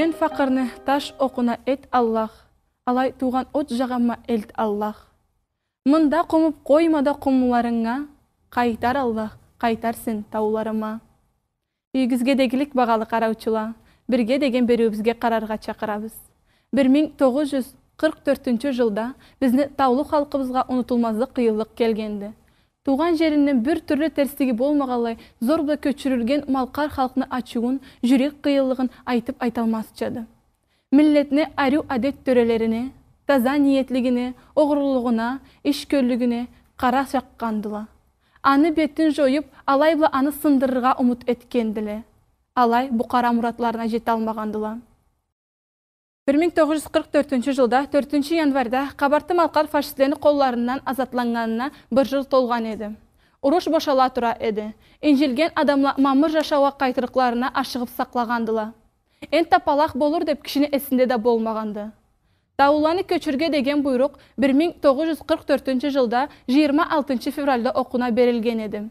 Мен фақырны таш оқына эт Аллах, алай туған от жағама элт Аллах. Мында қомып қоймада қомуларыңа, қайтар Аллах, қайтарсын тауларыма. Үйгізге дегілік бағалы қараучыла, бірге деген беруімізге қарарға чақырабыз. 1944 жылда бізді таулы халқымызға ұнытылмазды қиылық келгенді. Туған жерінен бір түрлі терістігі болмағалай, зорбда көчірілген малқар халқыны ачуын, жүрек қиылығын айтып айталмасчады. Миллетіне арю адет төрелеріне, таза ниетлігіне, оғырлығына, ішкөрлігіне қара шаққандыла. Аны бетін жойып, алайбла аны сындырырға ұмыт еткенділі. Алай бұқара мұратларына жет алмағандыла. 1944 жылда 4 январда Қабарты малқар фашистлерінің қолларынан азатланғанына 1 жыл толған еді. Ұрыш бошала тұра еді. Инжелген адамла мамыр жашауа қайтырықларына ашығып сақлағандыла. Ен тапалақ болыр деп кішіне есінде де болмағанды. Тауланы көчірге деген бұйрық 1944 жылда 26 февральда оқуна берілген еді.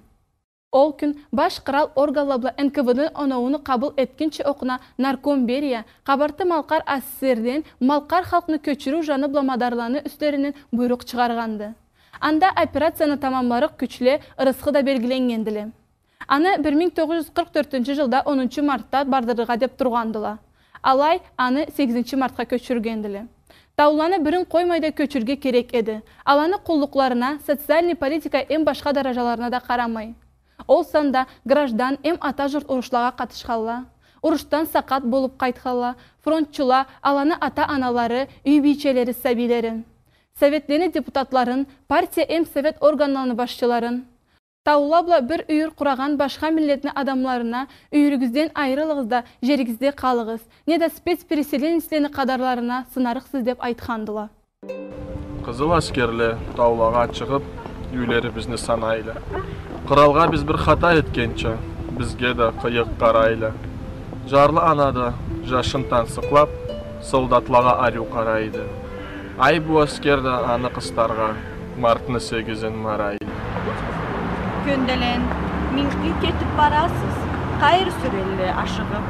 Ол күн баш қырал Оргалабла НКВД онауыны қабыл еткенше оқына Наркомберия, Қабарты малқар ассерден малқар халқыны көчіру жаны бламадарланы үстерінен бұйрық шығарғанды. Анда операцияны тамамларық күчле ырысқы да белгіленгенділі. Аны 1944 жылда 10 мартта бардырыға деп тұрғандыла. Алай аны 8 мартқа көчіргенділі. Тауланы бірін қоймайда көчірге керек еді. Аланы құллықларына, социальный политика ең башқа даражаларына да қарамай. Ол санда граждан ем ата жұрт ұрышлаға қатышқалла, ұрыштан сақат болып қайтқалла, фронтчыла, аланы ата-аналары, үй бейчелері сәбилері. Советлені депутатларын, партия ем совет органланы басшыларын. Таулабла бір үйір құраған башқа миллетні адамларына үйірігізден айрылығызда жерігізде қалығыз, неда спецпереселеністені қадарларына сынарықсыз деп айтқандыла. Қызыл әскерлі таулаға шығып, үйлері бізні санайлы. Қыралға біз бір хата еткенше, бізге де қиық қарайлы. Жарлы анады жашын тансықлап, солдатлаға арю қарайды. Ай бұ әскерді аны қыстарға, мартыны 8-ін марайды. Көнделен, минқи кетіп барасыз, қайыр сүрелі ашығып,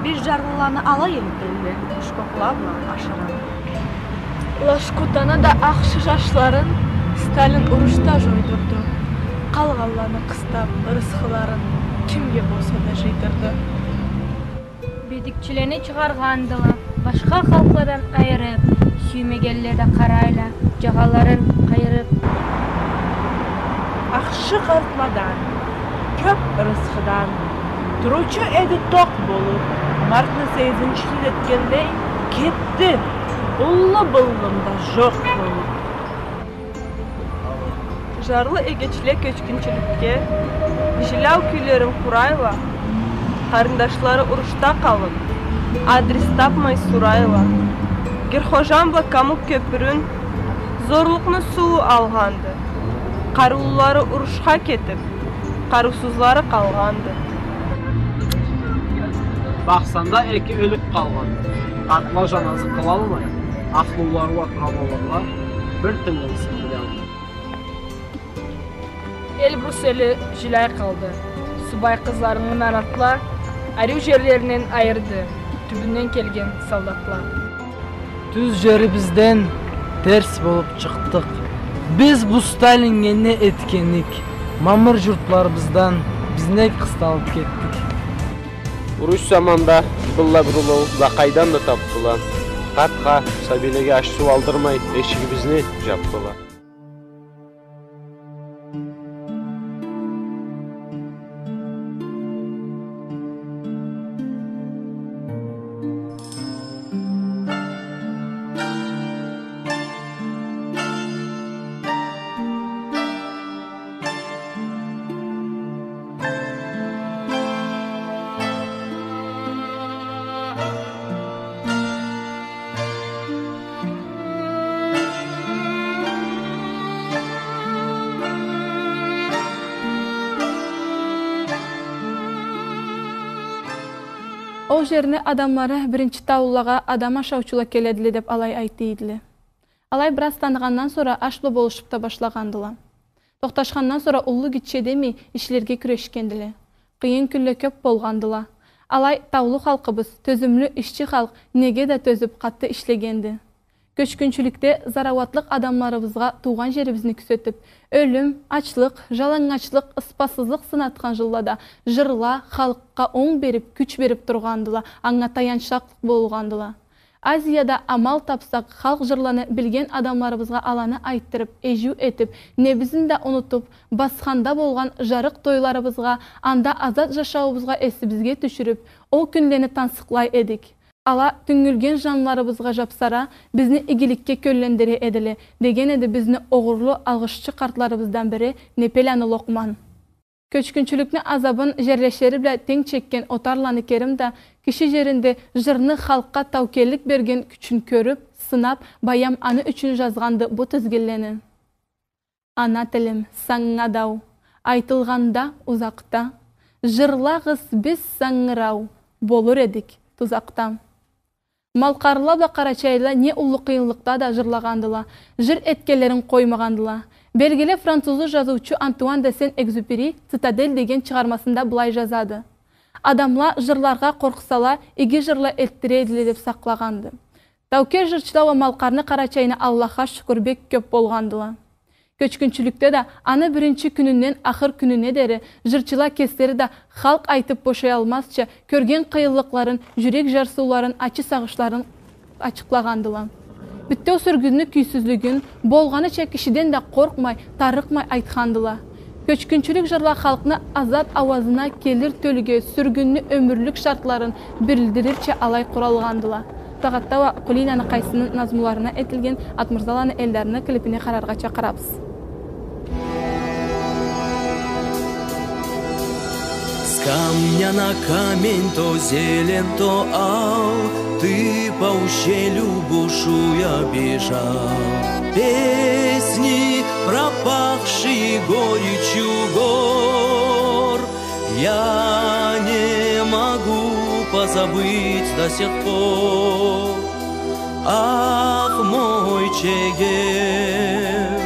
бір жарлыланы ала елтелі, ұшқоқлабла ашырын. Лашкутана да ақшы жашларын Сталин ұрышта жойдырды. Қалғалланы қыстап, ырысқыларын кімге болса да жидырды. Бедікчілені шығарғандылы, башқа халқладан айырып, сүймегеллерді қарайла, жағаларын қайырып. Ақшы қартмадан, көп ырысқыдан, тұручы әді тоқ болып, мартны 8-ші еткендей кетті, ұлы бұлғында жоқ болып. Жарлы егечле көчкіншілікке, жилау күйлерін құрайла, қарындашлары ұрышта қалып, адрес тапмай сұрайла. Герхожамбла Камук көпірін зорлықны суы алғанды. Қарулылары ұрышқа кетіп, қарусызлары қалғанды. Бақсанда әкі өліп қалғанды. Атла жаназы қылалмай, ақлуларыға қамаларға бір түнген сіңді алды. Ел Брюсселі жылай қалды. Субай қызларының аратла, арю жерлерінен айырды, түбінен келген солдатлар. Түз жері бізден терс болып шықтық. Біз бұ Сталинге не еткенік, мамыр жұртларымыздан бізне қысталып кеттік. Ұрыш заманда бұлла бұрылау лақайдан да таптыла. Қатқа сәбелеге ашсу алдырмай,ешігі бізне жаптыла. Ол жеріне адамлары бірінші таулаға адам ашаучыла келеділі деп алай айтты еділі. Алай біраз танығаннан сора ашлы болышып та башлағандыла. Тоқташқаннан сора ұлы кетше демей ішлерге күрешкенділі. Қиын күлі көп болғандыла. Алай таулы халқыбыз, төзімлі ішчі халық неге де төзіп қатты ішлегенді. Көчкүнчүлүктө зараватлык адамларыбызга туган жерибизни күзөтүп, өлүм, ачлык, жалаңачлык, ыспасыздык сынаткан жыллада жырла халыкка оң берип, күч берип тургандыла, аңа таянчак болгандыла. Азияда амал тапсак, халк жырланы билген адамларыбызга аланы айттырып, эжүү этип, небизин да унутуп, басканда болгон жарык тойларыбызга, анда азат жашообузга эсибизге түшүрүп, о күнлерни тансыклай эдик. Ала түңүлген жанларыбызга жапсара, бизни игиликке көллендире эдили, деген эди бизни огурлуу алгышчы картларыбыздан бири Непеляны Локман. Көчкүнчүлүктүн азабын жерлешери биле тең чеккен Отарланы Керим да киши жеринде жырны халкка таукеллик берген күчүн көрүп, сынап, баям аны үчүн жазганды бу тизгилени. Ана тилим саңга дау, айтылганда узакта, жырлагыз биз саңырау, болур эдик тузакта. Малкарла ба Карачайла не улуу кыйынлыкта да жырлагандыла, жыр эткелерин коймагандыла. Белгиле французу жазуучу Антуан де Сен-Экзюпери «Цитадель» деген чыгармасында былай жазады. Адамла жырларга корксала, иги жырла элтиредиле деп саклаганды. Тауке жырчылау Малкарны Карачайына Аллахка шүкүр бек көп болгандыла. Көчкүнчүлүктө да аны биринчи күнүнөн ахыр күнүнө дери жырчыла кестери да халк айтып бошой алмасча көрген кыйынлыкларын, жүрек жарсууларын, ачы сагышларын ачыклагандыла. Бүттө сүргүнү күйсүзлүгүн болганыча кишиден да коркмай, тарыкмай айткандыла. Көчкүнчүлүк жырла халкны азат авазына келир төлүгө сүргүнү өмүрлүк шартларын билдирипче алай куралгандыла. Тагаттава Кулинаны кайсынын назмуларына этилген Атмырзаланы элдерини клипине карарга чакырабыз. С камня на камень то зелен, то ал, ты по ущелью бушуя бежал. Песни, пропахшие горечью гор, я не могу позабыть до сих пор. Ах, мой Чегем,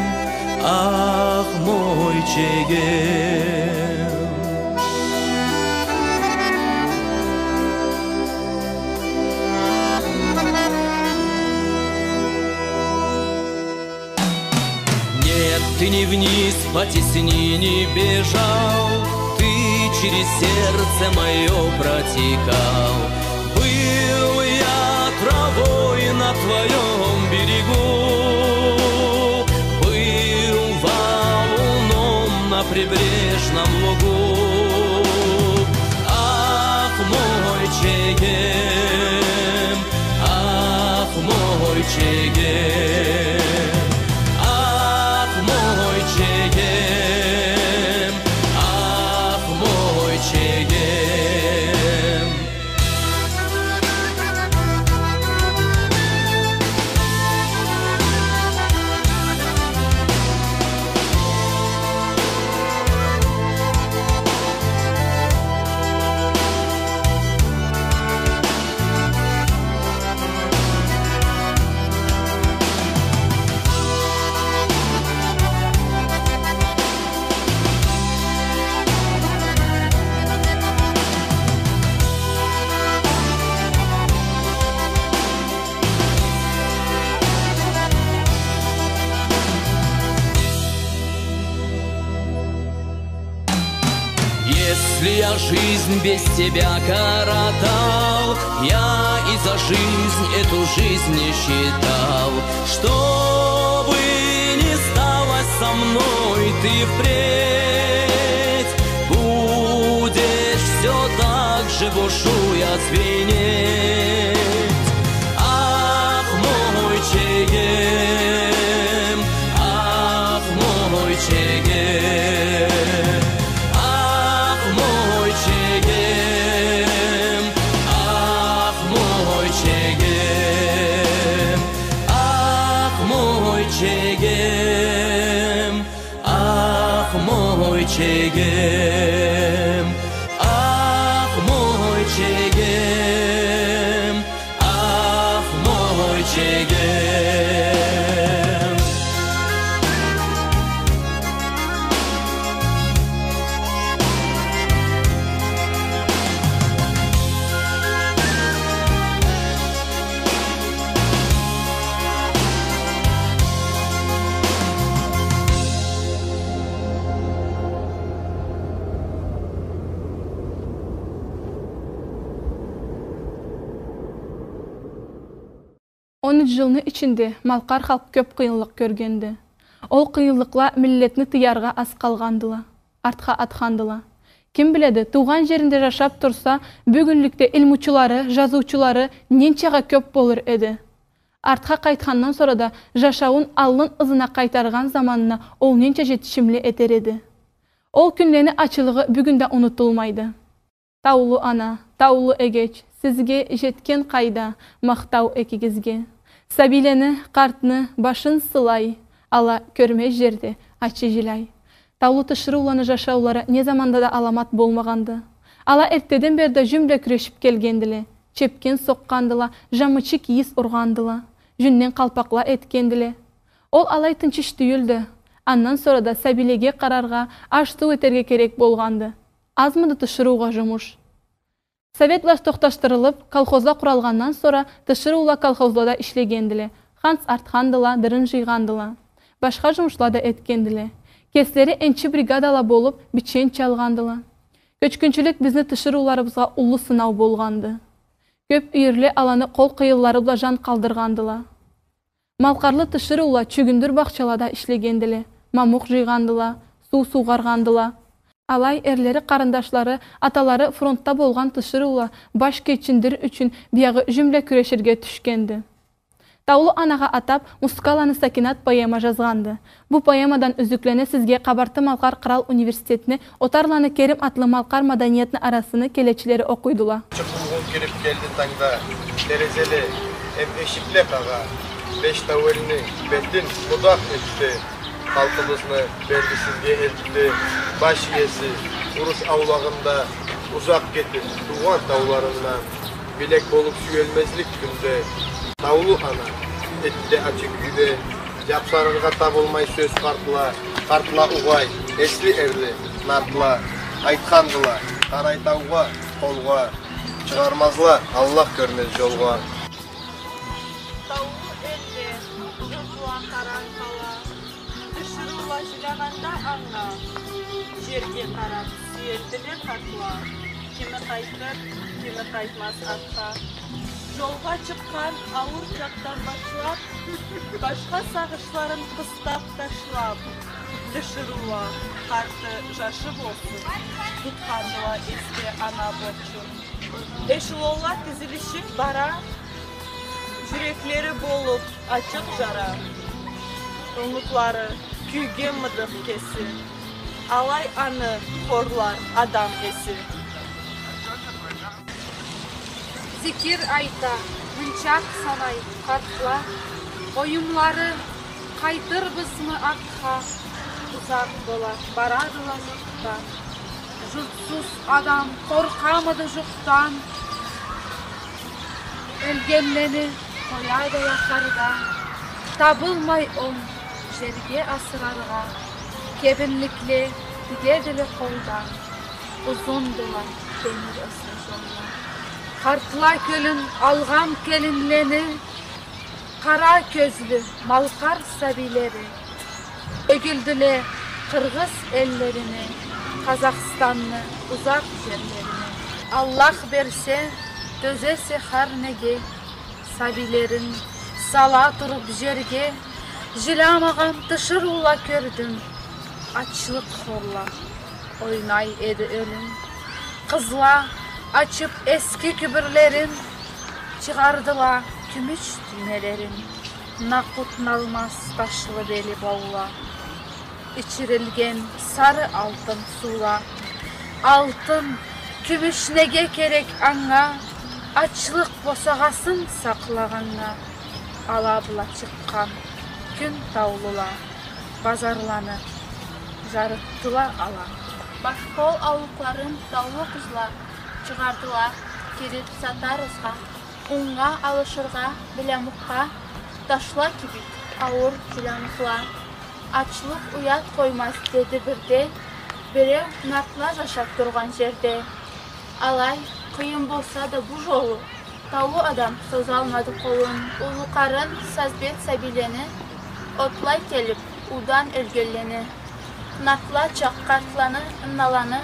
ах, мой Чегем. Нет, ты не вниз по теснине бежал, ты через сердце мое протекал. Был я травой на твоем берегу, был валуном на прибрежном лугу. Ах, мой Чегем, ах, мой Чегем. Если я жизнь без тебя коротал, я и за жизнь эту жизнь не считал. Что бы ни стало со мной, ты впредь будешь все так же бушуя звенеть. Ах, мой Чегем, ах, мой Чегем. Чегем, ах, мой Чегем, ах, мой Чегем, ах, мой Чегем. 13 жылны içinde Малқар халк көп қиынлық көргенді. Ол қиынлықла миллетні тыярға аз қалғандыла, артқа атқандыла. Ким біледі, туған жерінде жашап тұрса, бүгінлікте илмучылары, жазуучылары ненчеға көп болыр еді. Артқа қайтқаннан sonra да жашауын аллын ызына қайтарған заманына ол ненче жетішімлі етер еді. Ол күнлені açılığı бүгінде ұнытылмайды. Таулы ана, таулы эгеч, сізге жеткен қайда мақтау екігізге. Сабилені, қартны, башын сылай, ала көрме жерде ачы жилай. Таулы тышыруланы жашаулары не заманда да аламат болмағанды. Ала эртеден берді жүмле күрешіп келгенділі, чепкен соққандыла, жамычы киіз ұрғандыла, жүннен қалпақла еткенділі. Ол алай тынчыш түйілді. Аннан sonra да сәбилеге қарарға ашту өтерге керек болғанды. Азмыды тышыруға жұмыш. Советлаш тоқташтырылып, колхозда құралғаннан sonra тышырула колхозлада ішлегенділі. Ханс артқандыла, дырын жиғандыла. Башқа жұмышлада еткенділі. Кеслері энчі бригадала болып, бичен чалғандыла. Көчкүнчілік бізні тышыруларыбызға ұлы сынау болғанды. Көп үйірлі аланы қол қиылларыбла жан қалдырғандыла. Малқарлы тышырула чүгіндір бақчалада ішлегенділі. Мамуқ жиғандыла, су суғарғандыла. Алай әрлері қарындашлары, аталары фронтта болған тышырула баш кечіндір үшін бияғы жүмле күрешерге түшкенді. Таулы анаға атап, Мускаланы Сакинат поэма жазғанды. Бұл поэмадан үзіклене сізге Қабарты Малқар Қырал университетіне Отарланы Керім атлы Малқар маданиетінің арасыны келечілері оқойдыла. Чықылғын келіп келді таңда, терезелі, әмешіпле қаға, беш тәуеліні беттін мұдақ етті, халқымызны берді сізге етті, баш иесі, ұрыс аулағында ұзақ кетіп, туған тауларынан, білек болып сүйелмезлік күнде, таулы ана, етті açık үйде, жапсарырға табылмай сөз қартыла ұғай, эсли әрлі, нартыла, айтқандыла, қарайтауға, қолға, шығармазла, Аллах көрмез жолға. Таулы әлде, жұртуа қаран қала, тышырула жылағанда аңға, жерге қарап, сүйелділер қартыла, кемі қайтыр, кемі қайтмас атқа. Жолға шыққан ауыр жақтан башлап, башқа сағышларын қыстап ташлап, тышырула, қарты жашы болсын, тұтқандыла есте ана бопшын. Эшелонға тізілішіп бара, жүреклері болып açық жара, ұмытлары күйге мыдық кесі, алай аны хорлар адам есі. Зикир айта, мынчак санай қатла, ойымлары қайтыр бізмі артқа, ұзақ бола барадыла жұртта. Жұртсыз адам қорқамыды жұқтан, өлгенлені қояды яқарда, табылмай он жерге асырарға, кебінлікле тігеділі қолдан, ұзындыла демір өсі жолла. Қартыла көлін алғам келінлені, қара көзлі малқар сәбилері, өгілділі қырғыз әллеріне, Қазақстанны ұзақ жерлеріне. Аллах берсе, төзесе харнеге, сәбилерін сала тұрып жерге, Жыламаған тышырула көрдім, açlık хорла, ойнай еді өлім. Қызла açıp eski kübürlerin, çıkardıla kümüş düğmelerin. Nakutnalmaz taşlı beli boğla, içirilgen sarı altın sula. Altın, kümüş nege gerek anga, açlık bosağasın saklağanga. Alabla çıkkan gün tavlula, bazarlanır, jarıttıla ala. Başkol avukların tavlı kızlar, çıkardılar, girip satarızға, unga alışırға, bilemukka, taşla kibit, ağır jilamıkla. Açlık uyat koymaz dedi birde, biri nartla yaşap durgan jerde. Alay, kıyın bolsa da bu jolu, tavlı adam söz almadı kolun, ulukarın sazbet sabileni, otlay kelip, udan ölgelleni. Nartla çakkartlanı, ınnalanı,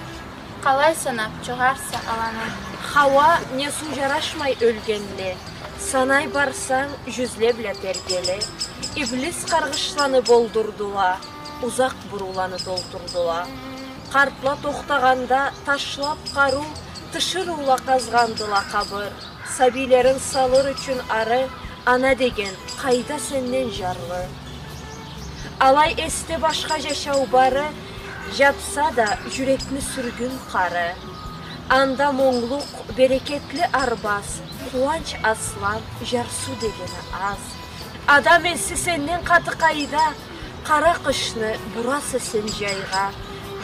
kalay sanap çıgarsa alanı. Hava ne su yaraşmay ölgenli, Санай барсаң, жүзлеп тергеле. Иблис қарғышланы болдырдыла, ұзақ бұруланы толтырдыла. Қартла тоқтағанда ташлап қару, тышырула қазғандыла қабыр. Сабилерін салыр үшін ары, ана деген қайда сеннен жарлы. Алай есте башқа жашау бары, жатса да жүрекні сүргін қары. Анда моңлық, берекетлі арбас, қуанч аслан, жарсу дегені аз. Адам есі сеннен қаты қайда, қара қышны бұрасы сен жайға.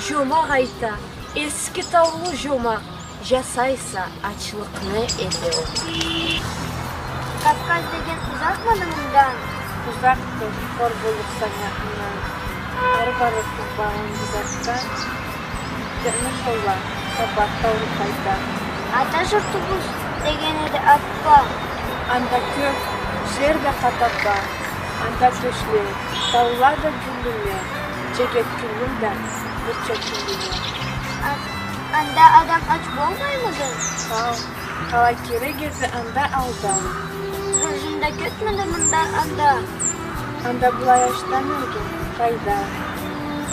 Жомақ айта, ескі таулы жомақ, жасайса ачылықны ете ол. Кавказ деген ұзақ маңымдан? Ұзақты, қор болып санақынан. Әрбары тұлбағын ұзақтан, жүрмі шолла, табақта ұрқайда. Ата жұртыбыз деген еді атпа. Анда көп, жер де қатапа. Анда көшле, таула да күнділе. Жегет күнділді, бүрчек күнділе. Анда адам ач болмаймыды? Қалай керек еді анда алдан. Рүжінде көтмеді мұнда анда? Анда бұлай аштан өлген, қайда.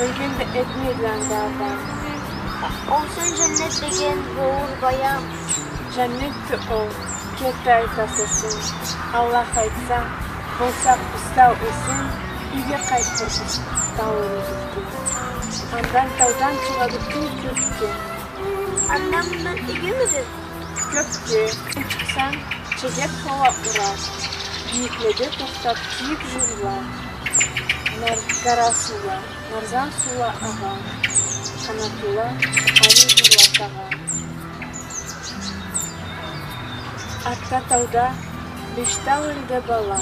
Өлгенді етмейді анда адам. Ол сен жәннет деген боғыр баям. Жәннетті ол, кетті айтасысын. Аллах айтса, болсақ ұстау өсін, үйге қайтырсыз тауыр өзікті. Андан таудан шығады күн көпке. Андан мұндан үйге мүді? Көпке, шықсан, чегет қала ұрар. Биікледе тоқтап киік жүрла. Қара сула, нарзан сула аға. Қанатула, али жүрла таға. Атта тауда, бештау өлді бала.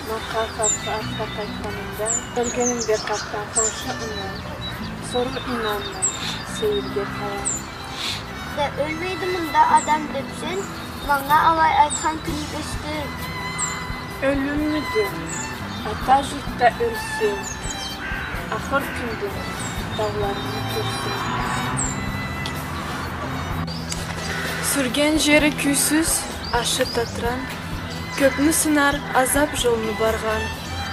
Мақа қапқа атқа қайтқанында, өлгенімде қапқа қоншы ұна. Сору иманна, сейілге қала. Да өлмейді мұнда адам депсен, маңа алай айтқан күнік өсті. Өліммеді, ата жұртта өлсен, ақыр күнді тауларını көрсен. Сүрген жері күйсіз, ашы татыран, көпні сынар азап жолны барған.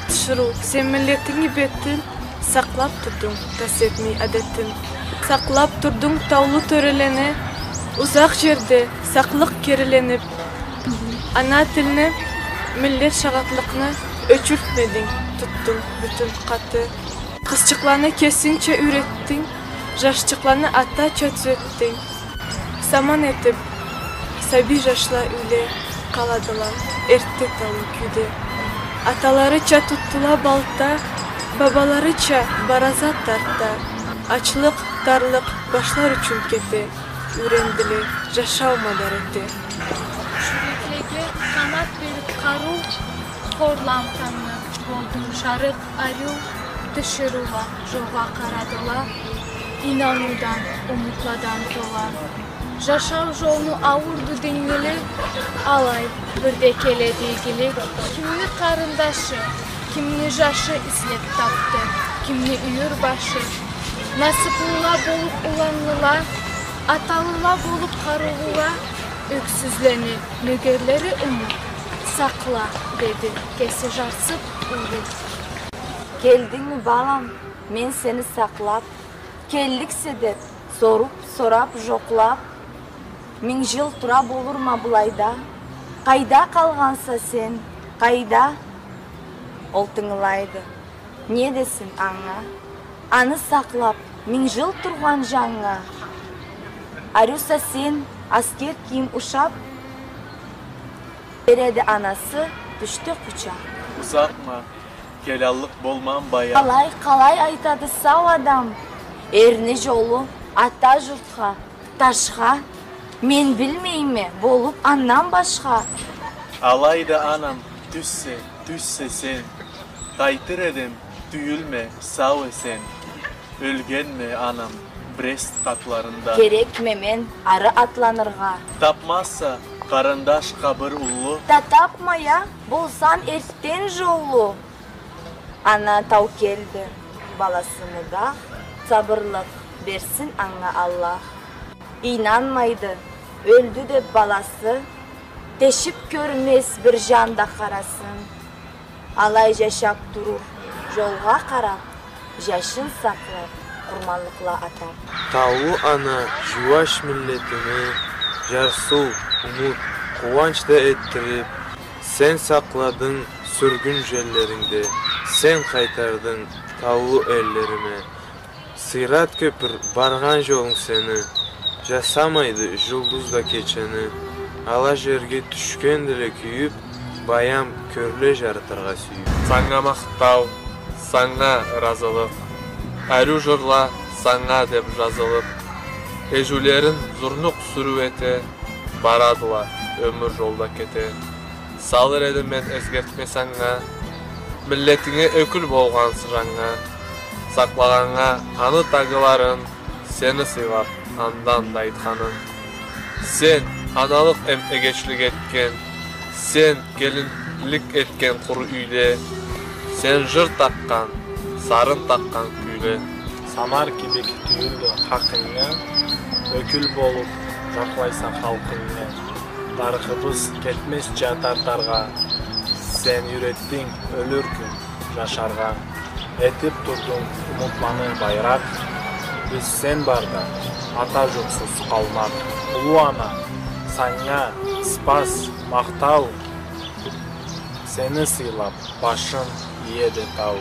Тышыру, сен милletіңі беттін, сақлап тұрдың тасетмей әдеттін. Сақлап тұрдың таулы төрелені, ұзақ жерде сақлық керіленіп. Ана тіліні, милlet шағатлықны өчіртмедің, тұттың бүтін қаты. Қызчықланы кесінче үйреттің, жашчықланы ата чөтсөттің. Саман етіп, саби жашла үйле қаладыла, әртті талы күйде. Аталарыча тұттыла балта, бабаларыча баразат тартта. Ачлық, тарлық башлар үшін кете, үйренділі жашау мадар еті. Жүрекеге қанат беріп қару, қорлантаны болды жарық арю, тышыруға жоға қарадыла, инанудан, ұмытладан тола. Жашау жолну ауырды деңгелі, алай бірде келеді егілі. Кімні қарындашы, кімні жашы ізлеп тапты, кімні үйір башы. Насыпылыла болып ұланлыла, аталыла болып қарылыла, өксізлені нөгерлері ұмыт, сақла, деді, кесі жарсып ұлы. Келдің ми балам, мен сені сақлап, келліксе деп, соруп, сорап, жоқлап. Мен жыл тұра болыр ма бұлайда? Қайда қалғанса сен, қайда? Ол тыңылайды. Не десін аңа? Аны сақлап, мен жыл тұрған жаңа. Арюса сен, аскер киім ұшап, береді анасы, düştü құчақ. Uzatma, kelallık bolman bayan. Қалай айтады сау адам. Еріне жолу, ата жұртқа, ташқа. Мен білмейме, болып аннан башқа. Alayda anam, düşse sen. Kaytır edem, tüyülme, sağ esen. Ölgenme anam, Brest katlarında. Gerekme men arı atlanırға. Tapmazsa, karındaş kabır ulu. Da tapmaya, bolsan ertten жолу. Ana tau keldi, balasını da, sabırlık versin аңа Allah. İnanmaydı, öldü de balası, Teşip görmez bir janda qarasın. Alay yaşap durur, jolga qarap, yaşın saklap, kurmanlıkla atar. Tavu ana juvaş milletini jarsu, umut, kuvvançta ettirip, sen sakladın sürgün jellerinde, sen kaytardın tavu ellerime. Sırat köpür bargan jolun seni, jasamaydı julduzda keçeni. Ala жерге түшкен ділі күйіп, баям көрле жарытырға сүйіп. Саңа мақтау, саңа разылық, әру жырла саңа деп жазылып, ежулерін зұрнық сүру ете, барадыла өмір жолда кете. Салыр едім мен өзгертме саңа, миллетіңе өкіл болған сыжаңа, сақлағанға аны тағыларын, сені сыйлап андан да айтқанын. Sen analık egeçlik etken, sen gelinlik etken kuru üyle, sen jır takkan, sarın takkan küyle. Самар кебек түйілді хақыңа, өкіл болып жақлайса халқыңа. Тарқыбыз кетмес жатартарға, сен үйреттің өлір күн жашарға. Етіп тұрдың ұмытманы байрақ, біз сен барда ата жоқсыз қалмақ. Ұлу ана, саңа спас мақтау, сені сыйлап башын иеді тау.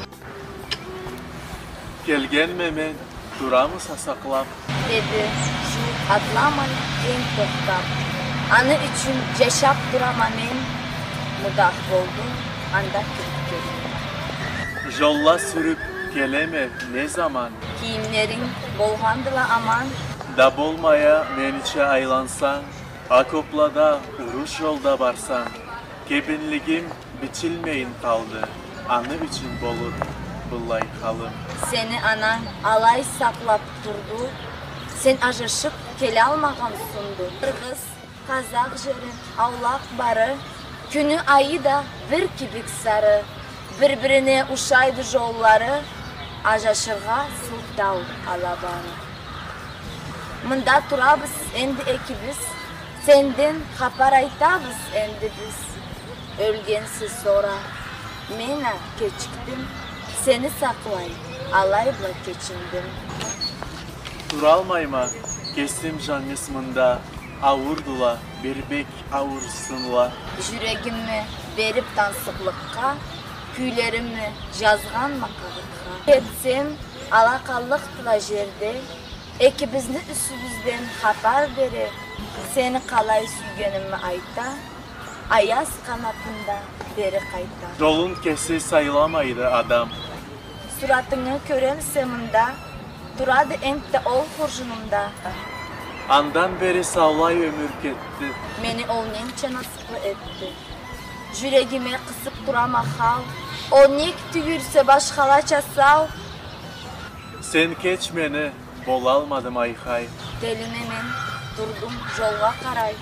Gelgen memen, duramı sasaklap. Dedi, şu atlamay en toktap. Anı için yaşap durama men, mudah oldum, anda kürtkerim. Jolla sürüp geleme ne zaman? Kiyimlerin bolgandıla aman, Da bolmaya meniçe aylansan, akoplada uruş yolda barsan, kebinligim biçilmeyin kaldı, anı için bolur bullay kalım. seni anan alay saklap durdu, sen ajışıp kele almağın sundu. Kırgız, Kazak jerin avlak barı, günü ayı da bir kibik sarı, birbirine uşaydı jolları, ajaşırga sultav alabanı. Mında turabız endi ekibiz, senden kapar aytabız endi biz. Ölgensiz sonra, mena keçiktim, seni saklay, alayla keçindim. Duralmayma, kesim can ismında, avurdula, birbek avursınla. Yüreğimi verip dansıklıkka, küylerimi yazgan makalıkka. Etsem alakallıkla jerde, ekibizini üstümüzden haber beri, seni kalay süygenimi ayta, ayaz kanatında beri kayta. Yolun kesi sayılamaydı adam. Suratını körem seminde, duradı emte ol hurcunumda. Andan beri savlay ömür ketti. Meni ol nemçe nasıklı etti. Yüreğime kısıp durama hal, o nek tüyürse başkalaça sav. Sen keçmeni, bol almadım ayhay. Delime men durdum jolga karay.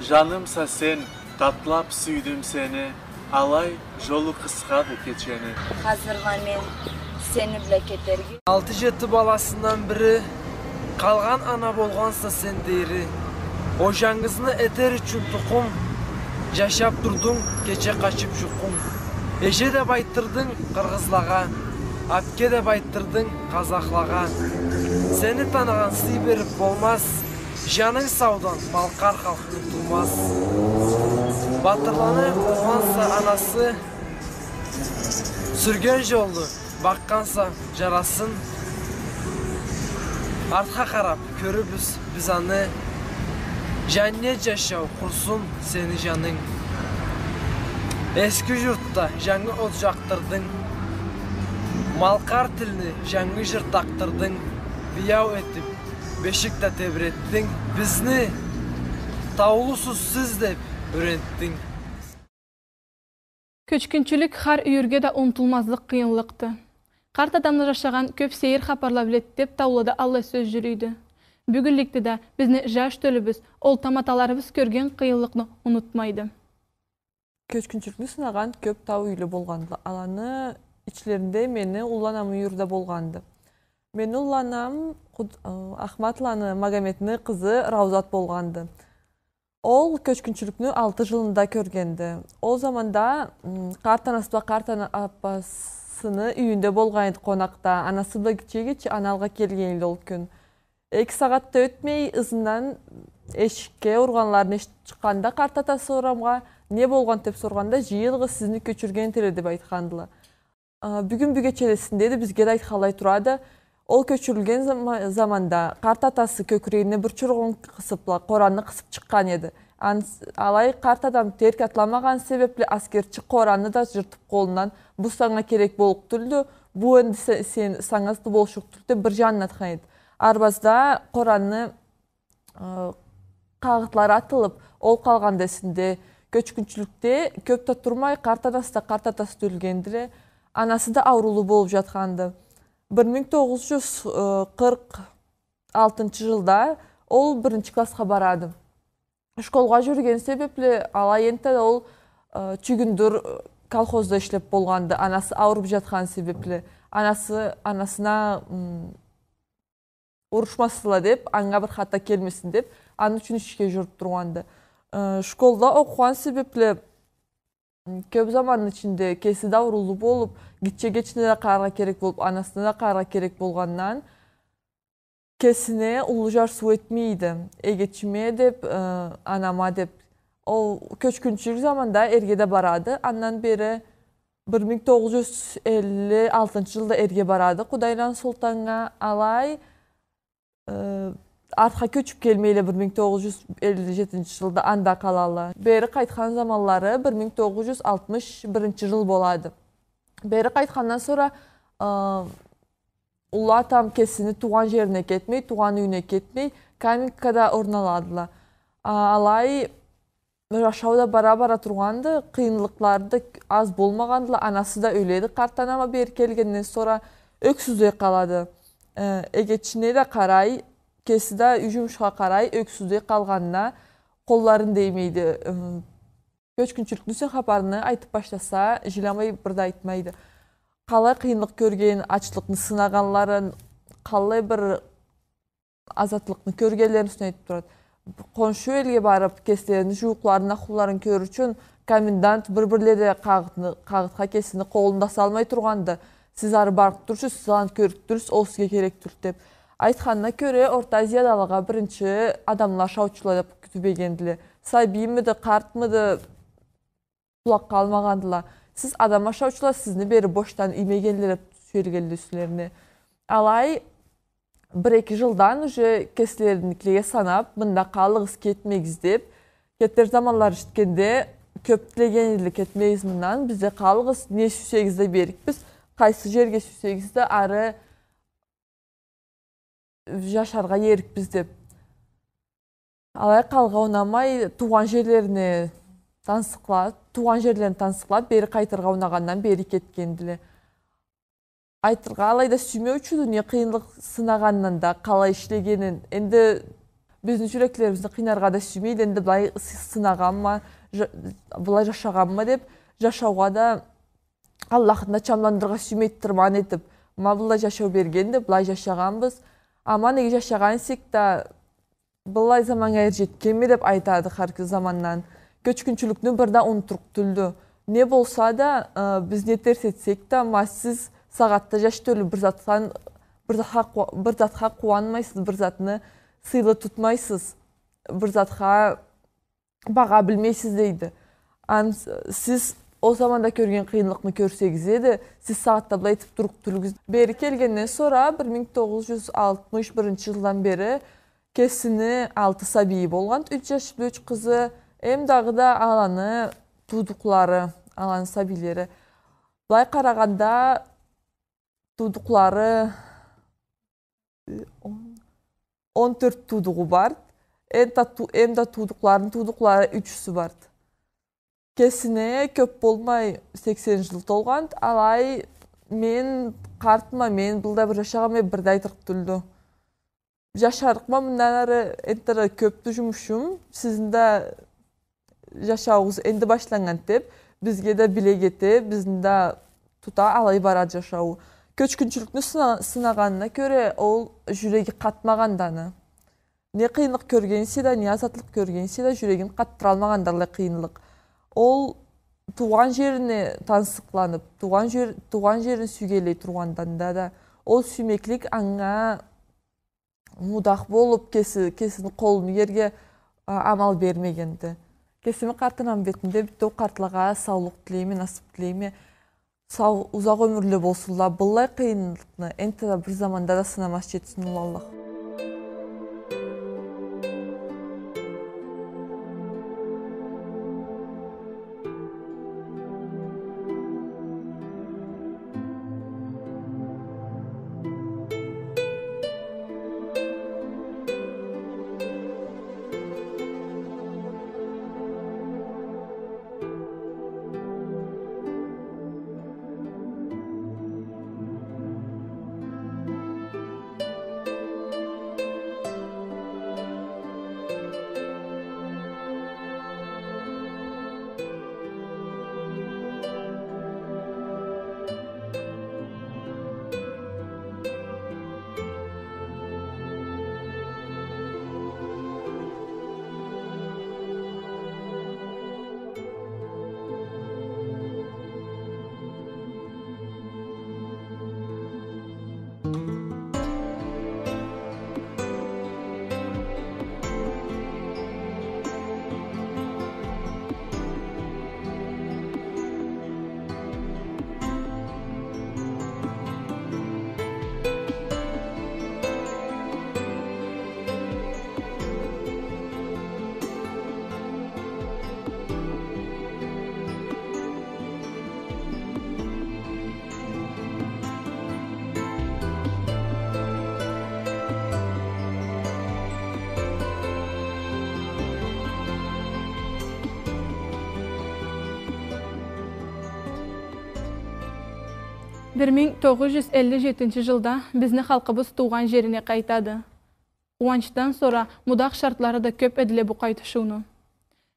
Canımsa sen, tatlap süydüm seni. Alay jolu kıskadı keçeni. Hazırla men seni bile ketergi. 6-7 balasından biri kalgan ana bolgansa sen deyri. O jangızını eter üçün tukum, yaşap durdun gece kaçıp şukum. Eje de baytırdın Kırgızlaga, apke de baytırdın Kazaklaga. Seni tanıgan sый berip bolmaz, janın saudan malkar halk tutulmaz. Batırlanı bolgansa anası, sürgen joldu bakkansa jarasın. Artqa qarab körübüz biz anı, jannet yaşav kursun seni janın. Eski yurtta janı ot jaktırdın, malkar tilini janı jır taktırdın, biyav etip beşikte tebrettin, bizni tavlusuz siz dep öğrettin. Köçkünçülük har үйірге de unutulmazlık kıyınlıktı. Kart adamlar yaşagan köp seyir xaparla bilet dep tavlada Allah söz jürüydü. Бүгүнлükte de bizni jaş tölübüz, ol tamatalarыбыз көрген kıyınlıkны unutmaydı. Köçkünçülükni sınagan köp tau üylü bolgandı. Alаны içlerinde meni ullanam uyurda bolgandı. Meni ullanam Ahmatlany Magametni kızı Ravzat bolgandı. Ол көчкүнчүлүкнү 6 жылында көргенди. Ол заманда карт анасы ба карт апасыны үйүндө болгон эди конакта. Анасы да кичи аналга келген ол күн. 2 сагатта өтмөй ызынан эшикке урганларын эшитип чыкканда карт атасы урамга не болгон деп сорганда жыйылгы сизни көчүрген теле деп айткандылар. Бүгүн бүгечелесинде бизге да айткалай турады. Ол көчүрүлген заманда карт атасы көкүрөгүнө бир чургун кысып, коранны кысып чыккан эди. Алай карт адам терк атламаган себепле аскерчи коранны да жыртып колунан бу саңа керек болуп турду. Бу энди сен саңазды болушук деп бир жанын аткан эди. Арбазда коранны кагытлар атылып, ол калган десинде көчкүнчүлүктө көп да турмай карт атасы өлгендиле, анасы да аурулуу болуп жатканды. 1946 жылда ол 1-чи класска барады. Школга жүрген себепле алай энте ол чүгүндүр колхоздо иштеп болгонду. Анасы ауырып жаткан себепле анасына урушмасыла деп, аңга бир хата келмесин деп, аны үчүн ишке жүрүп турганды. Школда окуган себепле көп замандын ичинде кеси да аурулуу болуп, кечине да карга керек болуп, анасына да карга керек болгондон кесине улуу жарсуу этмейди. Эгечиме деп, анама деп. Ол көчкүнчүлүк заманда эрге да барады. Андан бери 1956 жылда эрге барады Кудайлан Султанга. Алай артка көчүп келмейле 1957 жылда анда калалы. Бери кайткан заманлары 1961 жыл болады. Бери кайткандан sonra улуу атам кесини туган жерине кетмей, туган үйүнө кетмей, Каменкада орналадылар. Алай жашоодо бара-бара турганды, кыйынлыктарды аз болмагандылы, анасы да өлөдү. Карт анама бери келгенден sonra өксүздөй калады. Эгечине да карай, кеси да жумушка карай өксүздөй калганына колларын деймейди. Көчкүнчүлүктүн кабарыны айтып баштаса, жыламай бирде айтмайды. Калай кыйынлык көрген, ачылыкны сынаганларын, калай бир азатлыкны көргөнлөрүн айтып турат. Коншу элге барып, кестерин жуукларын, акууларын көрүү үчүн комендант бир-бирлери кагытка кесини колунда салмай турганды. Сиз ары барып турчу, сиз аны көрүп турсуз, ол сизге керектир деп. Айтканына көрө, Орта Азиядагы биринчи адамлар шаучулар деп күтүбегендиле. Сабиймиди, картмыды кулакка алмагандылар. Сиз адам ашаучулар, сизни бери боштан имегендилер деп сөйлөгөнүлөрүнө. Алай 1-2 жылдан уже кесилердикиге санап, мында калыгыз кетмегиз деп, кеттер заманлар иштеткенде көп тилегенди кетмегиз мындан, бизде калыгыз, не сүйсөгиз да берикпиз, кайсы жерге сүйсөгиз да ары жашарга эрикпиз деп. Алай калга унамай туган жерлерин тансыклап, бери кайтырга унагандан бери кеткендиле. Айтырга алайда сүймөөчү не кыйынлык сынаганынан да калай иштегенин. Энди биздин жүрөклөрүбүздү кыйнарга да сүймөйт, энди былай сынаганма, былай жашаганма деп, жашауга да Аллахын да чамдандырга сүймөйт турман этип, ма былай жашоо бергенде, былай жашаганбыз. Ама неге жашагансек да былай заманга жеткенби деп айтады ар замандан. Көчкүнчүлүктүн бирде унутуктулду. Не болса да биз не терс этсек да, ма сиз сагатта жаштөлү бир затка кубанмайсыз, бир затны сыйлы тутмайсыз, бир затка бага билмейсиз дейди. Сиз о заманда көрген кыйынлыкны көрсеңиз эди, сиз сагатта былай этип туруктулугуз. Бери келгенден sonra 1961 жылдан бери кесини 6 сабийи болгон, 3 жаштуу 3 кызы, эми дагы да аланы туудуклары, аланы сабийлери. Былай караганда туудуклары 14 туудугу бар. Эмда туудуклары 3-сү бар. Кесине көп болмай 80 жыл толган. Алай мен картма, мен былда бир жашагам, бирде айтырктылды. Жашарыкма мындан ары энтер көптү жумушум, сиздин да жашооңуз энди башталган деп, бизге да биле кете, биздин да тута алай барат жашоо. Көчкүнчүлүктү сынаганына көрө, ол жүрөги катмаганданы. не қиынлық көргенсе де, не азатлық көргенсе де жүрегін қаттыра алмағандарлай қиынлық. Ол туған жеріне тансықланып, туған жерін сүйгелей тұрғанданда да, ол сүймеклік аңа мудақ болып, кесін қолын ерге амал бермегенді. Кесімі қартынан бетінде біттеу қартылыға саулық тілейме, насып тілейме, ұзақ өмірлі болсынла, бұлай қиынлықны әнтіда бір заманда да сынамас жетсін Аллах. Bir 1957 жылда бізді халқыбыз туған жеріне қайтады. Қуанчтан sonra мұдақ шартлары да көп әділе бұ қайтышуыны.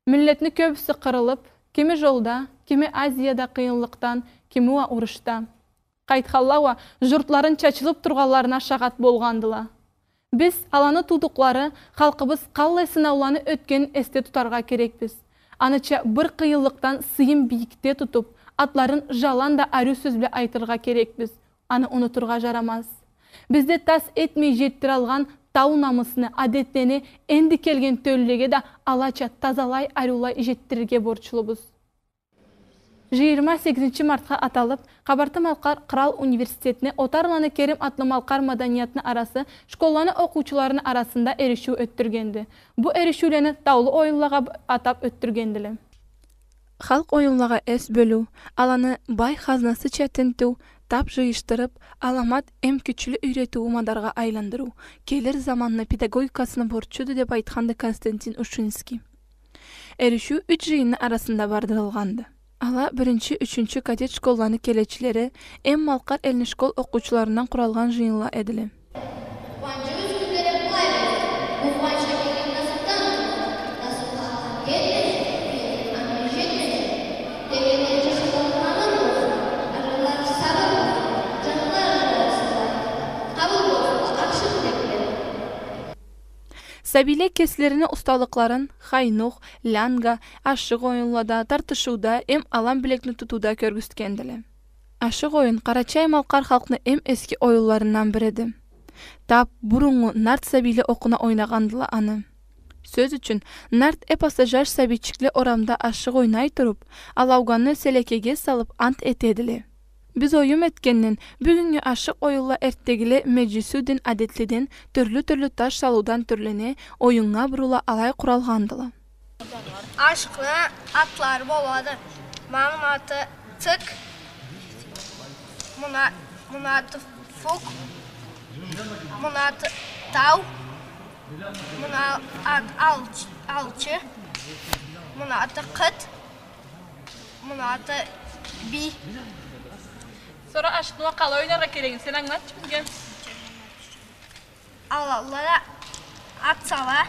Миллетні көбісі қырылып, кемі жолда, кемі Азияда қиынлықтан, кемі ұрышта. Қайтқалауа жұртларын чачылып тұрғаларына шағат болғандыла. Біз аланы тудықлары халқыбыз қалай сынауланы өткен әсте тұтарға керекпіз. Аныча бір қиынлықтан сыйым биікте тұтып, атларын жалан да арю сөзбе айтырға керекпіз. Аны ұнытырға жарамаз. Бізде тас етмей жеттір алған тау намысыны, адеттені, әнді келген төлілеге да алача тазалай арюлай жеттірге борчылыбыз. 28 мартқа аталып, Қабарты-Малқар Қырал университетіне Отарланы Керім атлы Малқар маданиятны арасы школланы оқучыларының арасында әрішу өттіргенді. Бұ әрішулені таулы ойынлаға атап өттіргенділі. Халк ойынлаға әс бөлу, аланы бай хазнасы чәтінту, тап жиыштырып, аламат әм күчілі үйрету умадарға айландыру, келер заманны педагогикасыны борчуды деп айтқанды Константин Ушинский. Әрішу 3 жиынны арасында бардырылғанды. Ала 1-3 кадет школланы келечілері әм Малқар әлні школ оқучыларынан құралған жиынла әділі. Сәбиле кеслеріне ұсталықларын хайнух, лянга, ашық ойынлада, тартышуда, әм алам білекні тұтуда көргістікенділі. Ашық ойын Қарачай Малқар халқыны әм ескі ойыларынан біреді. Тап, бұрыңы нарт сәбиле оқына ойнағандылы аны. Сөз үшін, нарт эпасажар сәбитчіклі орамда ашық ойнай тұрып, алауғаны сәлекеге салып ант етеділі. Біз ойым еткеннен бүгінгі ашық ойылла әрттегілі мәжісуден әдетліден түрлі таш салудан түрлене ойынға бұрула алай құралғандылы. Ашықны атлар болады. Маңын аты цик, мұнаты фук, мұнаты тау, мұнаты алчы, мұнаты қыт, мұнаты би. Sonra aşkına qala oynarga keregin. Sen anlatçı bizge. Alallara atsala.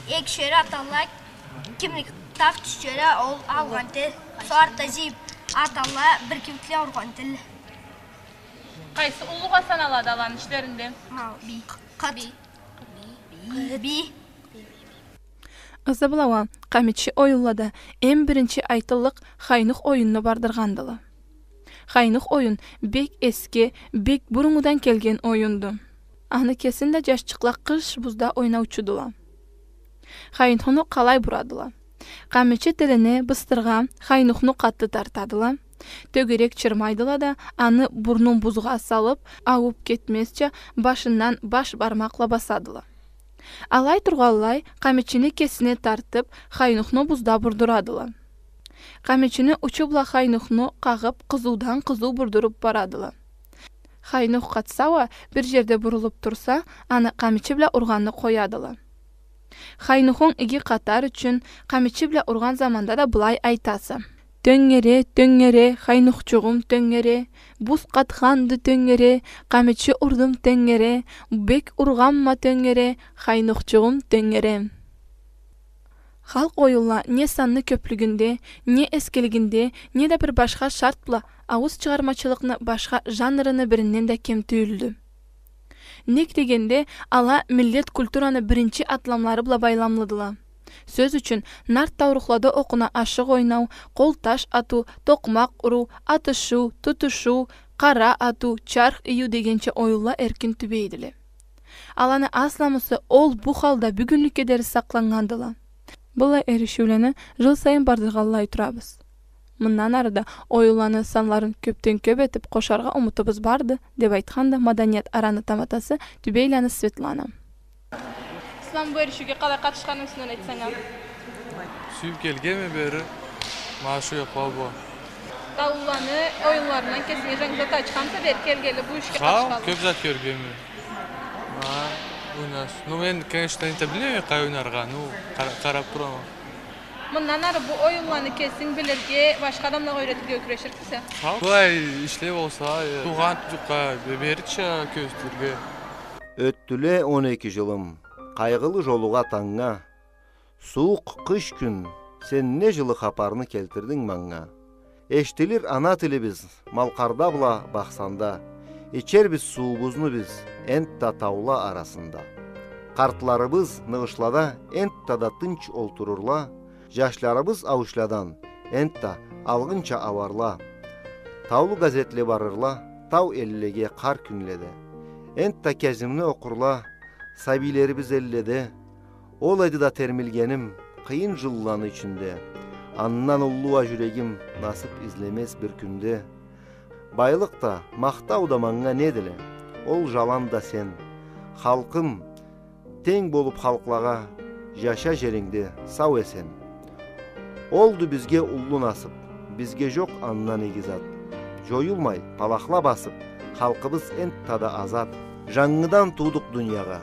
Ekşeri atalla. Kimlik taf düşere ol alğan tel. Sonra zip atalla bir kimlikle urğan tel. Qaysı ulluğa sanaladı alan işlerinde? Bi. Qat. Би. Ызы булава камечи оюллада эм биринчи айтылык хайнух оюнну бардыргандылы. Хайнух оюн бек эски, бек буруңудан келген оюнду. Аны кесинде жашчыклар кыш бузда ойнаучудула. Хайнухну калай бурадыла. Камечи тилини быстырга хайнухну катты тартадыла. Төгерек чырмайдыла да аны бурнун бузга салып, ауып кетмесче башынан баш бармакла басадыла. Алай тургаллай камечини кесине тартып, хайнухну бузда бурдурадыла. Камечини учубла хайнухну кагып, кызуудан кызуу бурдуруп барадыла. Хайнух катсава бир жерде бурулуп турса, аны камечи биле урганны коядыла. Хайнухун иги катар үчүн камечи биле урган заманда да булай айтасы. Төңгере, төңгере, хайнухчугум төңгере, буз катканды төңгере, камечи урдум төңгере, бек урганма төңгере, хайнухчугум төңгере. Халк оюлла не санны көплүгүндө, не эскилигинде, не да бир башка шарт була ауыз чыгармачылыкны башка жанрыны биринен да кем түйүлдү. Ник дегенде ала миллет культураны биринчи атламлары була байламладыла. Сөз үчүн нарт таурухлада окуна ашык ойнау, кол таш атуу, токмак уруу, атышуу, тутушуу, кара атуу, чарх ийүү дегенче оюлла эркин түбейдиле. Аланы асламысы ол бу халда бүгүнлүккө дери саклангандыла. Булай эришүүлөрү жыл сайын бардыргаллай турабыз. Мындан арыда оюланы санларын көптөн көп этип кошарга умутубуз барды, деп айтканда Маданият араны таматасы Түбейланы Светлана. Ислам бу эришүүгө калай катышканыңызды айтсаңыз. Сүйүп келгенми бери машы жок болбу. Тауланы оюнларынан кесине жаңгызат ачканса бер келгели бу ишке катышкалы. Көп зат көргөнмүн. Ну мен, конечно, не билбейм кай ойнарга, карап турам. Мындан ары бу оюнларны кесиң билерге, башка адамдарга үйрөтүүгө күрөшөрсүз. Булай иштеп болсо, туган жукка беричи көздөргө. Өттүле 12 жылым, кайгылуу жолуга таңга. Суук кыш күн, сен не жылы хапарны келтирдиң маңга. Эштилир ана тилибиз, малкарда була баксанда. Ичербиз суубузну биз, энтта таула арасында. Картларыбыз ныгышлада, энттада тынч олтурурла. Жашларыбыз аушладан, энтта алгынча аварла. Таулу газетле барырла, тау эллеге кар күнледе. Энтта кезимни окурла, сабилерибиз элледе. Ол айдыда термилгеним, кыйын жыллан ичинде. Аннан уллуа жүрегим, насып излемес бир күндө. Байлыкта, мактауда маңга не деле? Ол жалан да сен. Халкым, тең болуп халклага, жаша жериңде сау эсен. Олду бизге уллу насып, бизге жок аннан эгизат. Жоюлмай, палахла басып, халкыбыз энттада азат. Жаңыдан туудук дүйнөгө,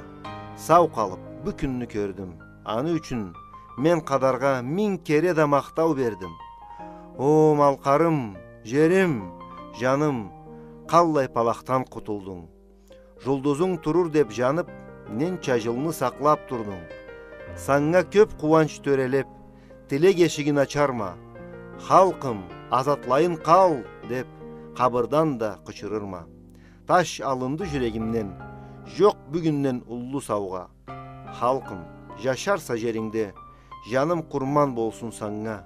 сау калып, бу күннү көрдүм. Аны үчүн мен кадарга 1000 кере да мактау бердим. О, малкарым, жерим, жаным, калдай палактан кутулдуң. Жулдузуң турур деп жанып, ненче жылны саклап турдуң. Саңга көп кубанч төрелеп, тилек эшигин ачарма. Халкым, азатлайын кал деп, кабырдан да кычырырма. Таш алынды жүрегимден, жок бүгүннен уллу сауга. Халкым, жашарса жериңде, жаным курман болсун саңга.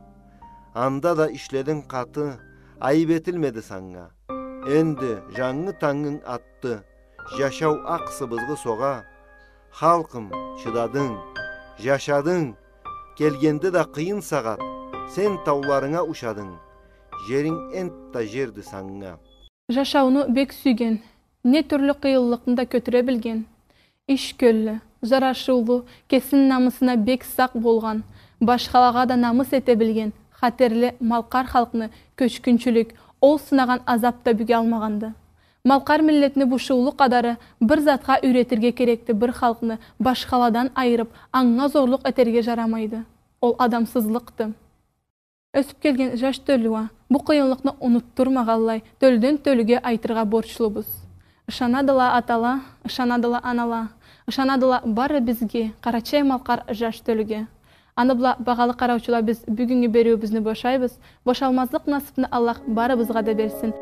Анда да ишледиң каты, айып этилмеди саңга. Энди жаңы таңың атты, жашау аксыбызгы сога. Халкым, чыдадың, жашадың, келгенде да кыйын сагат. Сен тауларыңа ушадың, жериң энтта жерди саңга. Жашауну бек сүйген, не түрлі кыйынлыкты да көтөрө билген. Иш көллү, жарашуулуу, кесин намысына бек сак болгон, башкалага да намыс эте билген, хатерлі малкар халкыны көчкүнчүлүк, ол сынаган азапта бүге алмаганды. Малкар миллетini бушуулу кадары бір затка үйретирге керекти бір халкыны башкаладан айырып, аңга зорлук этерге жарамайды. Ол адамсызлыкты. Өсүп келген жаш төлүва, бу кыйынлыкны унуттурмагаллай, төлдөн төлүгө айтырга борчулубуз. Ышанадыла атала, ышанадыла анала, ышанадыла бары бизге, Карачай малкар жаш төлүгө. Аны була багалы караучулар биз бүгүнгү берүүбүздү бошайбыз. Бошалмазлык насыпны Аллах барыбызга да берсин.